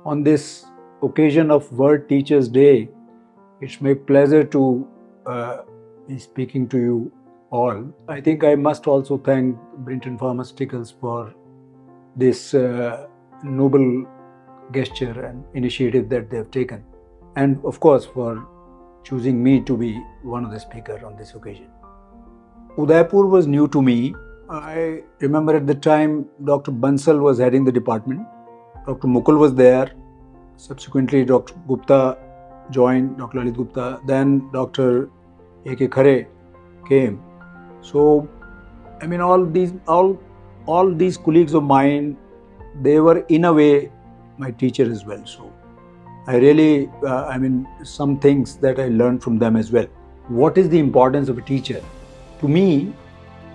On this occasion of World Teachers Day, it's my pleasure to be speaking to you all. I think I must also thank Brinton Pharmaceuticals for this noble gesture and initiative that they have taken, and of course for choosing me to be one of the speakers on this occasion. Udaipur was new to me. I remember at the time Dr. Bansal was heading the department. Dr. Mukul was there. Subsequently, Dr. Gupta joined, Dr. Lalit Gupta. Then Dr. A.K. Khare came. So, I mean, all these colleagues of mine, they were in a way my teacher as well. So, I really, some things that I learned from them as well. What is the importance of a teacher? To me,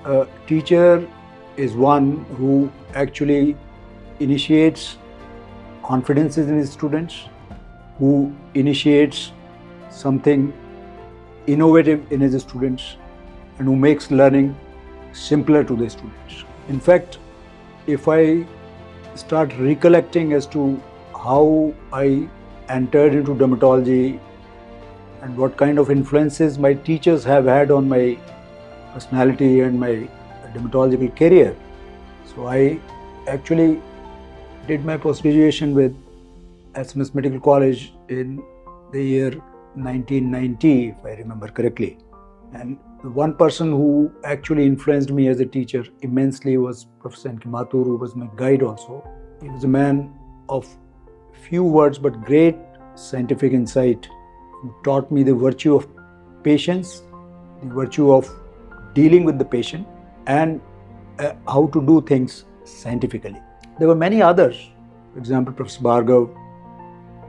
a teacher is one who actually initiates confidences in his students, who initiates something innovative in his students, and who makes learning simpler to the students. In fact, if I start recollecting as to how I entered into dermatology and what kind of influences my teachers have had on my personality and my dermatological career. So I actually did my post-graduation with RNT Medical College in the year 1990, if I remember correctly. And the one person who actually influenced me as a teacher immensely was Professor N.K. Mathur, who was my guide also. He was a man of few words but great scientific insight, who taught me the virtue of patience, the virtue of dealing with the patient, and how to do things scientifically. There were many others, for example, Professor Bhargav,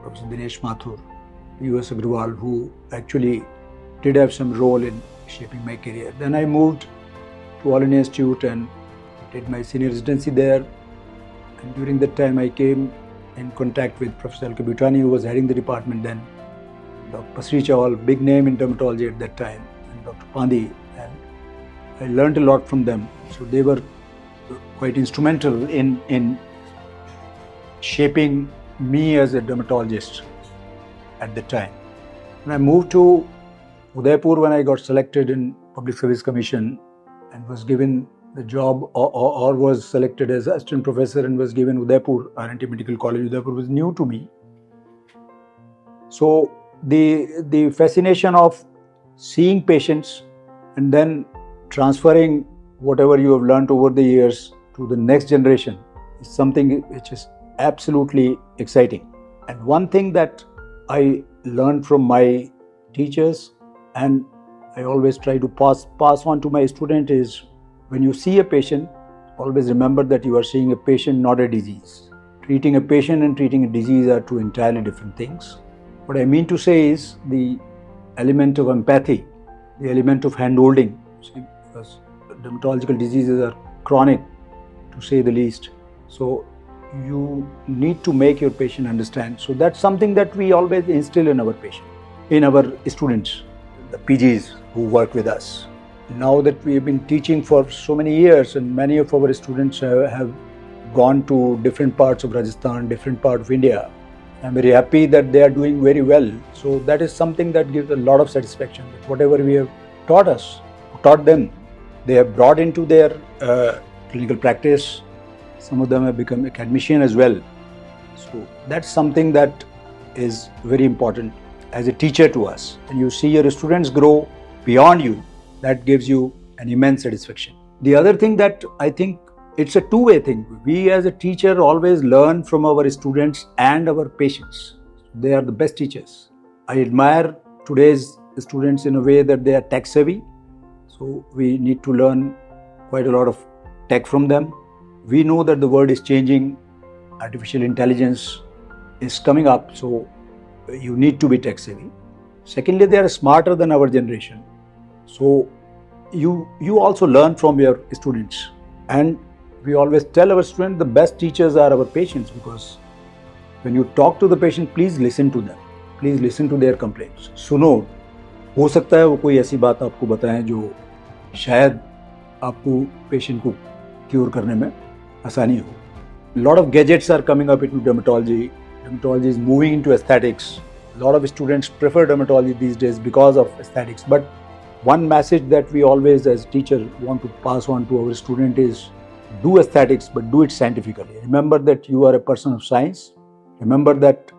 Professor Dinesh Mathur, U.S. Agrawal, who actually did have some role in shaping my career. Then I moved to All India Institute and did my senior residency there. And during that time, I came in contact with Professor L.K. Bhutani, who was heading the department then, Dr. Pasri Chawal, big name in dermatology at that time, and Dr. Pandey. And I learned a lot from them. So they were quite instrumental in shaping me as a dermatologist at the time. When I moved to Udaipur, when I got selected in Public Service Commission and was given the job or was selected as assistant professor and was given Udaipur, RNT Medical College, Udaipur was new to me. So the fascination of seeing patients and then transferring whatever you have learned over the years to the next generation is something which is absolutely exciting. And one thing that I learned from my teachers, and I always try to pass on to my student, is when you see a patient, always remember that you are seeing a patient, not a disease. Treating a patient and treating a disease are two entirely different things. What I mean to say is the element of empathy, the element of hand-holding, because dermatological diseases are chronic, to say the least. So you need to make your patient understand. So that's something that we always instill in our patient, in our students, the PGs who work with us. Now that we have been teaching for so many years and many of our students have gone to different parts of Rajasthan, different parts of India, I'm very happy that they are doing very well. So that is something that gives a lot of satisfaction. That whatever we have taught them, they have brought into their clinical practice. Some of them have become academician as well. So that's something that is very important as a teacher to us. And you see your students grow beyond you, that gives you an immense satisfaction. The other thing that I think it's a two-way thing. We as a teacher always learn from our students and our patients. They are the best teachers. I admire today's students in a way that they are tech savvy. So we need to learn quite a lot of tech from them. We know that the world is changing. Artificial intelligence is coming up. So you need to be tech savvy. Secondly, they are smarter than our generation. So you also learn from your students. And we always tell our students the best teachers are our patients, because when you talk to the patient, please listen to them. Please listen to their complaints. सुनो, हो सकता है वो कोई ऐसी बात आपको बताएं जो शायद आपको पेशेंट को क्योर करने में आसानी हो. Lot of gadgets are coming up into dermatology. dermatology is moving into aesthetics. A lot of students prefer dermatology these days because of aesthetics. But one message that we always as teacher want to pass on to our student is do aesthetics, but do it scientifically. Remember that you are a person of science. Remember that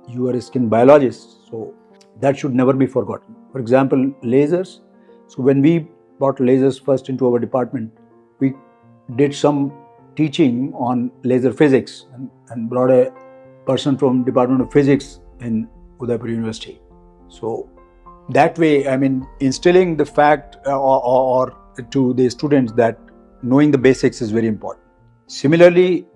you are a skin biologist. So that should never be forgotten. For example, lasers. So when we brought lasers first into our department, we did some teaching on laser physics and brought a person from Department of Physics in Udaipur University. So that way, instilling the fact or to the students that knowing the basics is very important. Similarly,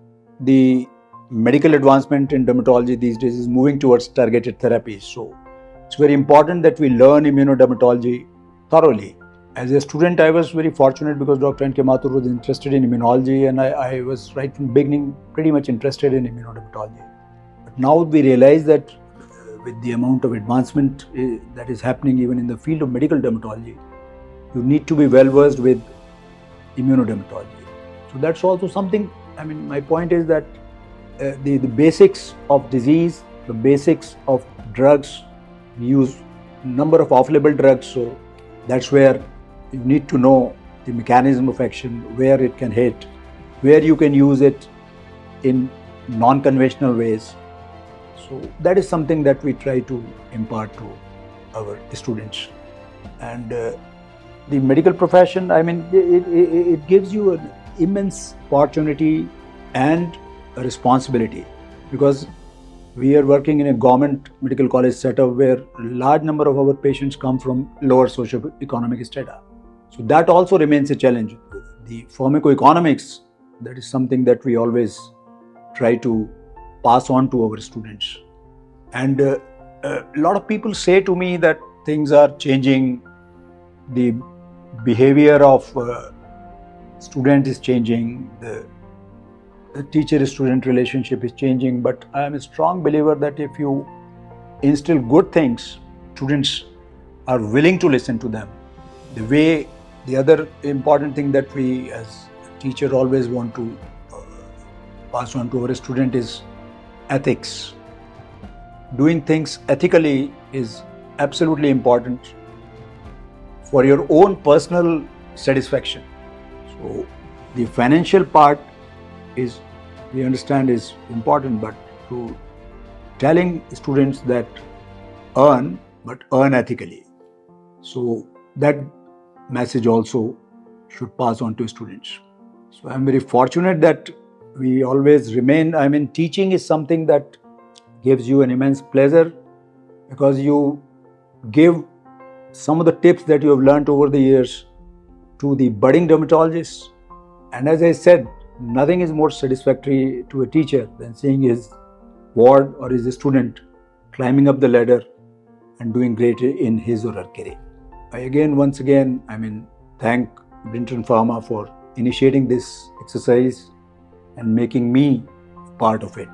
the medical advancement in dermatology these days is moving towards targeted therapies. So it's very important that we learn immunodermatology thoroughly. As a student, I was very fortunate because Dr. N.K. Mathur was interested in immunology, and I was right from the beginning pretty much interested in immunodermatology. But now we realize that with the amount of advancement that is happening even in the field of medical dermatology, you need to be well versed with immunodermatology. So that's also something, my point is that the basics of disease, the basics of drugs, we use number of off-label drugs, so that's where you need to know the mechanism of action, where it can hit, where you can use it in non-conventional ways. So that is something that we try to impart to our students. And the medical profession, it gives you an immense opportunity and a responsibility, because we are working in a government medical college setup where a large number of our patients come from lower socio-economic strata. So that also remains a challenge. The pharmacoeconomics, that is something that we always try to pass on to our students. And a lot of people say to me that things are changing, the behavior of student is changing, the teacher-student relationship is changing, but I am a strong believer that if you instill good things, students are willing to listen to them. The other important thing that we as a teacher always want to pass on to our student is ethics. Doing things ethically is absolutely important for your own personal satisfaction. So the financial part is, we understand, is important, but to telling students that earn, but earn ethically. So that message also should pass on to students. So I'm very fortunate that we always remain, teaching is something that gives you an immense pleasure, because you give some of the tips that you have learned over the years to the budding dermatologists. And as I said, nothing is more satisfactory to a teacher than seeing his ward or his student climbing up the ladder and doing great in his or her career. Once again, thank Brinton Pharma for initiating this exercise and making me part of it.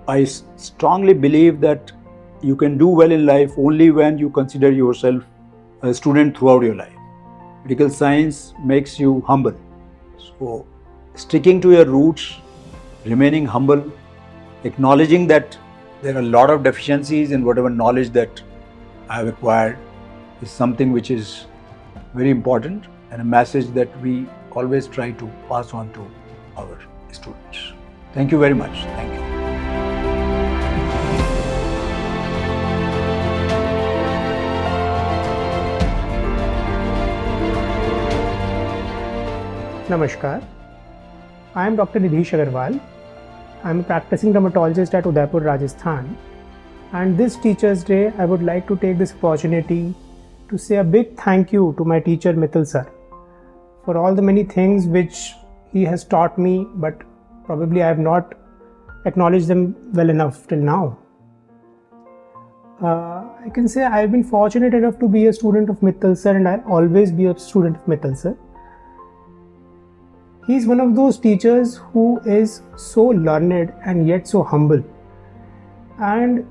I strongly believe that you can do well in life only when you consider yourself a student throughout your life. Medical science makes you humble. So, sticking to your roots, remaining humble, acknowledging that there are a lot of deficiencies in whatever knowledge that I have acquired is something which is very important, and a message that we always try to pass on to our students. Thank you very much. Thank you. Namaskar. I am Dr. Nidhish Agarwal. I am a practicing dermatologist at Udaipur, Rajasthan. And this Teachers' Day, I would like to take this opportunity to say a big thank you to my teacher Mittal sir for all the many things which he has taught me, but probably I have not acknowledged them well enough till now. I can say I have been fortunate enough to be a student of Mittal sir, and I'll always be a student of Mittal sir. He is one of those teachers who is so learned and yet so humble. And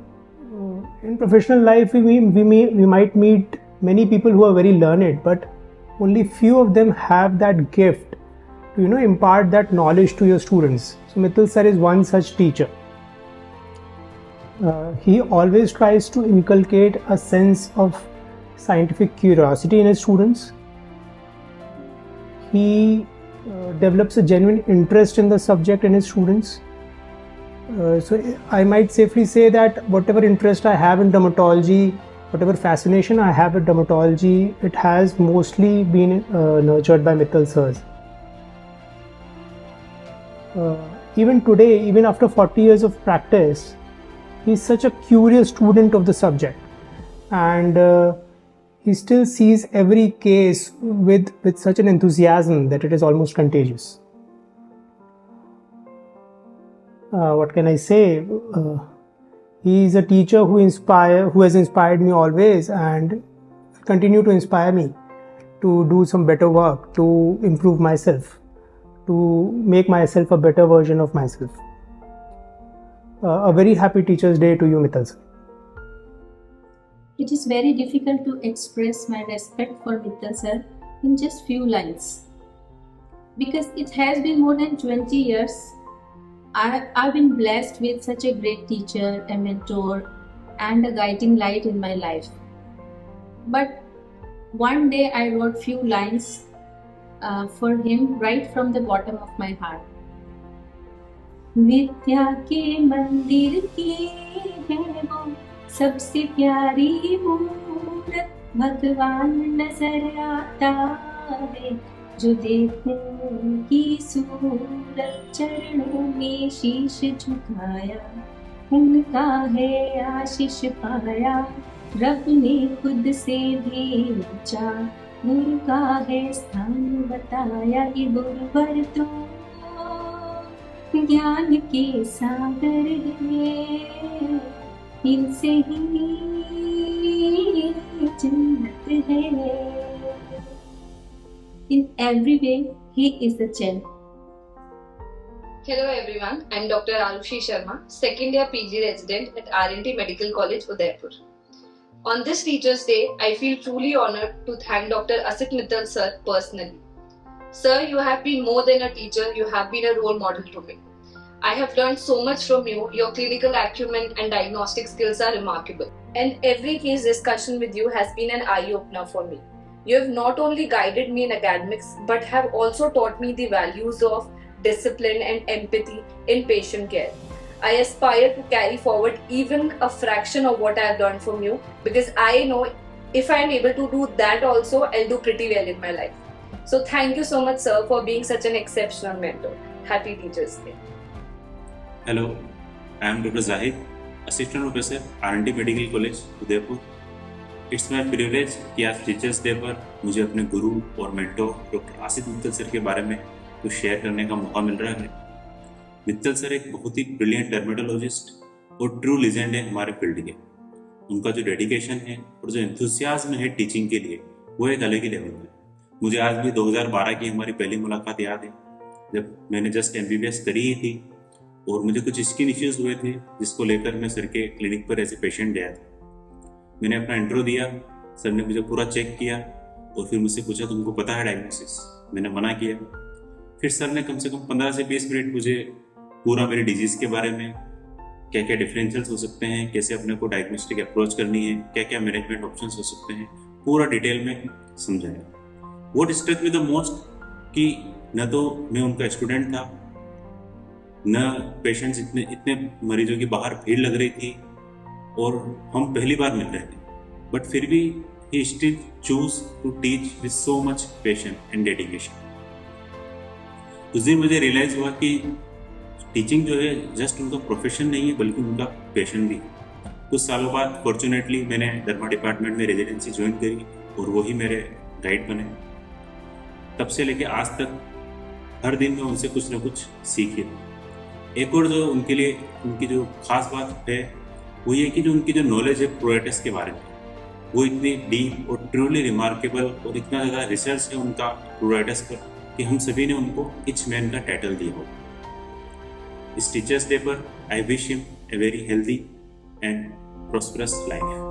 in professional life, we might meet many people who are very learned, but only few of them have that gift to impart that knowledge to your students. So Mittal sir is one such teacher. He always tries to inculcate a sense of scientific curiosity in his students. He develops a genuine interest in the subject in his students. So I might safely say that whatever interest I have in dermatology, whatever fascination I have with dermatology, it has mostly been nurtured by Mittal sirs. Even today, even after 40 years of practice, he's such a curious student of the subject, and he still sees every case with such an enthusiasm that it is almost contagious. What can I say? He is a teacher who has inspired me always, and continue to inspire me to do some better work, to improve myself, to make myself a better version of myself. A very happy Teachers' Day to you, Mittal sir. It is very difficult to express my respect for Mittal sir in just few lines. Because it has been more than 20 years, I've been blessed with such a great teacher, a mentor, and a guiding light in my life. But one day I wrote few lines for him right from the bottom of my heart. विद्या के मंदिर की है वो सबसे प्यारी मूरत, भगवान नजर आता है जो देखने की सूरत, चरणों में शीश झुकाया उनका है आशीष पाया, रब ने खुद से भी ऊंचा गुरु का है स्थान बताया, ये गुरुवर तो ज्ञान के सागर है, इनसे ही जन्नत है. In every way, he is the gem. Hello everyone, I am Dr. Arushi Sharma, second year PG resident at RNT Medical College, Udaipur. On this Teachers' Day, I feel truly honored to thank Dr. Asit Mittal sir personally. Sir, you have been more than a teacher, you have been a role model to me. I have learned so much from you, your clinical acumen and diagnostic skills are remarkable. And every case discussion with you has been an eye-opener for me. You have not only guided me in academics, but have also taught me the values of discipline and empathy in patient care. I aspire to carry forward even a fraction of what I have learned from you, because I know if I am able to do that also, I'll do pretty well in my life. So thank you so much, sir, for being such an exceptional mentor. Happy Teachers' Day. Hello, I am Dr. Zahid, Assistant Professor, RNT Medical College, Udaipur. It's my privilege कि आज teachers day पर मुझे अपने गुरु और mentor doctor आसित Mittal sir के बारे में कुछ शेयर करने का मौका मिल रहा है. मित्तल सर एक बहुत ही ब्रिलियंट डर्मेटोलॉजिस्ट और ट्रू लीजेंड है हमारे फील्ड के. उनका जो डेडिकेशन है और जो एंथुसियाज्म है टीचिंग के लिए, वो एक अलग ही लेवल है. मुझे आज भी 2012 की हमारी पहली मुलाकात याद है, जब मैंने जस्ट MBBS करी ही थी और मुझे कुछ स्किन इश्यूज हुए थे, जिसको लेकर मैं सर के क्लिनिक पर एज ए पेशेंट गया था. मैंने अपना इंट्रो दिया, सर ने मुझे पूरा चेक किया और फिर मुझसे पूछा तुमको पता है डायग्नोसिस. मैंने मना किया. फिर सर ने कम से कम 15 से 20 मिनट मुझे पूरा मेरी डिजीज़ के बारे में, क्या क्या डिफरेंशियल्स हो सकते हैं, कैसे अपने को डायग्नोस्टिक अप्रोच करनी है, क्या क्या मैनेजमेंट ऑप्शंस हो सकते हैं, पूरा डिटेल में समझाया. What struck me the most कि न तो मैं उनका स्टूडेंट था, न पेशेंट्स इतने मरीजों की बाहर भीड़ लग रही थी और हम पहली बार मिल रहे थे, बट फिर भी he still choose to teach with so much passion and dedication. उस दिन मुझे रियलाइज हुआ कि टीचिंग जो है जस्ट उनका प्रोफेशन नहीं है, बल्कि उनका पैशन भी है. कुछ सालों बाद फॉर्चुनेटली मैंने डर्मा डिपार्टमेंट में रेजिडेंसी ज्वाइन करी और वही मेरे गाइड बने. तब से लेके आज तक हर दिन में उनसे कुछ ना कुछ सीखे. एक और जो उनके लिए उनकी जो खास बात है वो ये कि जो उनकी जो नॉलेज है प्रोएटिस के बारे में, वो इतनी डीप और ट्रूली रिमार्केबल और इतना ज़्यादा रिसर्च है उनका प्रोएटिस पर कि हम सभी ने उनको इच मैन का टाइटल दिया हो. इस टीचर्स डे पर I wish him a very healthy and prosperous life.